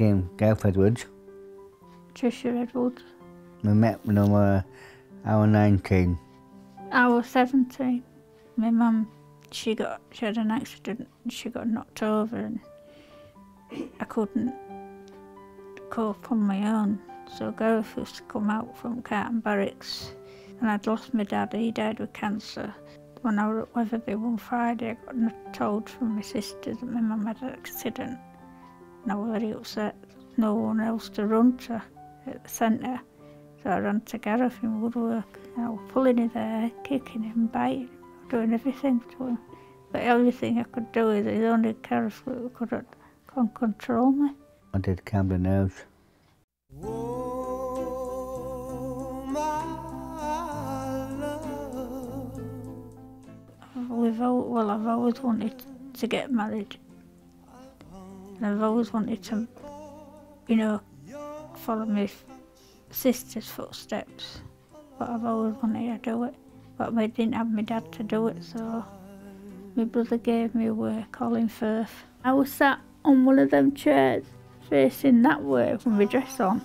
again, Gareth Edwards. Tricia Edwards. We met when I was 19. I was 17. My mum, she had an accident and she got knocked over and I couldn't cope on my own. So Gareth used to come out from Carton Barracks and I'd lost my dad. He died with cancer. When I was at Weatherby one Friday, I got told from my sister that my mum had an accident. And I was very upset. No one else to run to at the centre. So I ran to Gareth in Woodwork and I was pulling his hair, kicking him, biting him, doing everything to him. But everything I could do is it only Gareth couldn't control me. I did Camden House. I've always wanted to get married. And I've always wanted to, follow my sister's footsteps. But I've always wanted to do it. But I didn't have my dad to do it, so my brother gave me away, Colin Firth. I was sat on one of them chairs, facing that way with my dress on,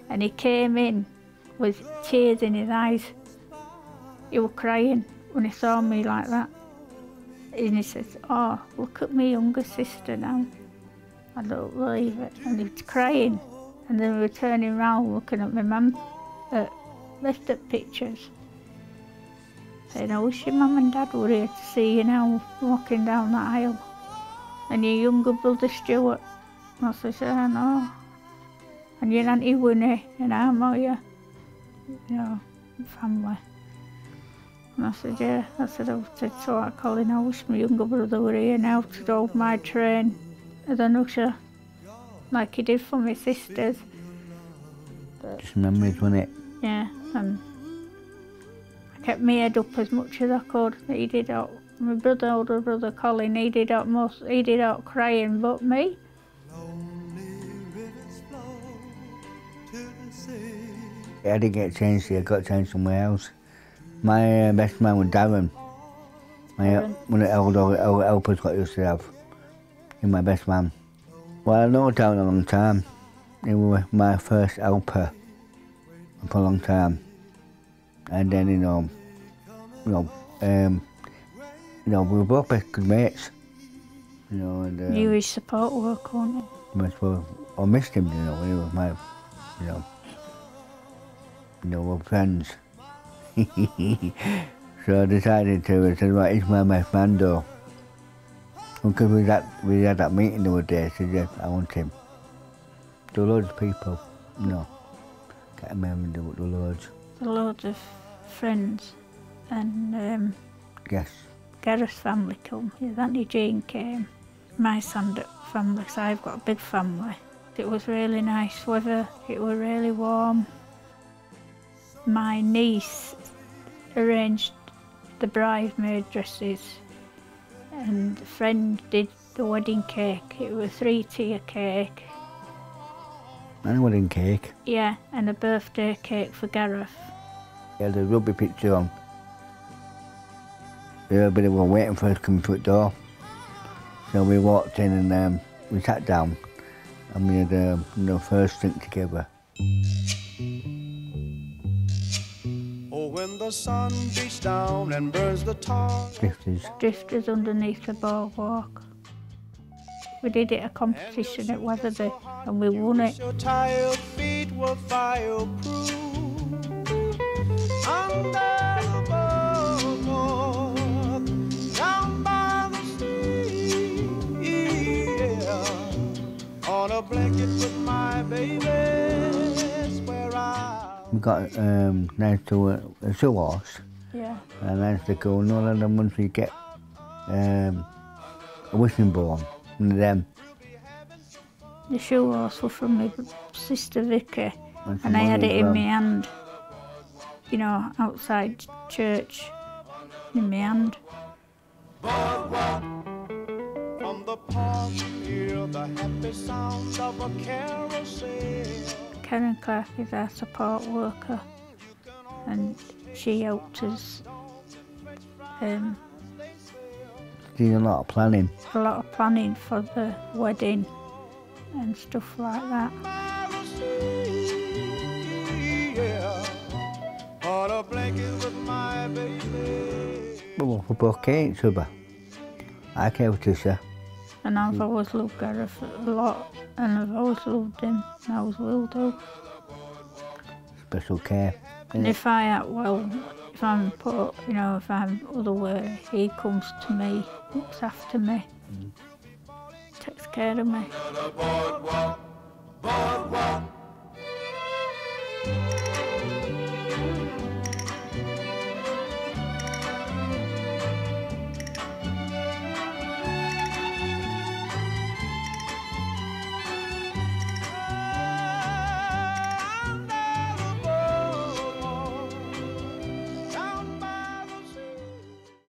and he came in with tears in his eyes. He was crying when he saw me like that. And he says, "Oh, look at my younger sister now. I don't believe it." And he was crying. And then we were turning around looking at my mum, left at pictures. Saying, "I wish your mum and dad were here to see you now walking down that aisle. And your younger brother Stuart." And I said, "I know. And your Auntie Winnie and Moya, family." And I said, "Yeah." I said, "So I Colin, I wish my younger brother were here now to hold my train as an usher, like he did for my sisters." But, just memories, wasn't it? Yeah, and I kept my head up as much as I could. He did out, my older brother Colin, he did out crying, but me. I didn't get changed here, I got changed somewhere else. My best man was Darren. One of the older helpers I used to have. He was my best man. Well, I know Darren a long time. He was my first helper for a long time. And then, we were both best good mates. And, You his support work, weren't you? I missed him, when he was my, we're friends. So I decided I said, right, he's my best man though. Because we had that meeting the other day, I said, yes, I want him. There were loads of people, can't remember the loads. There were loads of friends and Yes. Gareth's family come, his Auntie Jean came, my family, so I've got a big family. It was really nice weather, it was really warm. My niece arranged the bridesmaid dresses and a friend did the wedding cake. It was a 3-tier cake. And a wedding cake. Yeah, and a birthday cake for Gareth. He had a rugby picture on. Everybody were waiting for us to come through the door. So we walked in and we sat down and we had the first drink together. When the sun beats down and burns the tar. Drifters underneath the boardwalk. We did it a competition at Weatherby and we won it. Your tired feet were fireproof. Under the boardwalk, down by the sea, yeah. On a blanket with my baby, where we got nice to a show horse. Yeah. And nice to go. And all of them once we get a wishing bone, one of them. The show horse was from my sister Vicky, and I had it in my hand. Outside church, in my hand. From the park, hear the happy sound of a carousel. Kieran Clark is our support worker and she helped us did a lot of planning. for the wedding. and stuff like that. On a blanket with my baby. Well, we both care each other. I care for Tricia. And I've always loved Gareth a lot, and I've always loved him, and I always will do. Special care. And if if I'm put, you know, if I'm otherwise, he comes to me, looks after me, takes care of me. Boardwalk, boardwalk.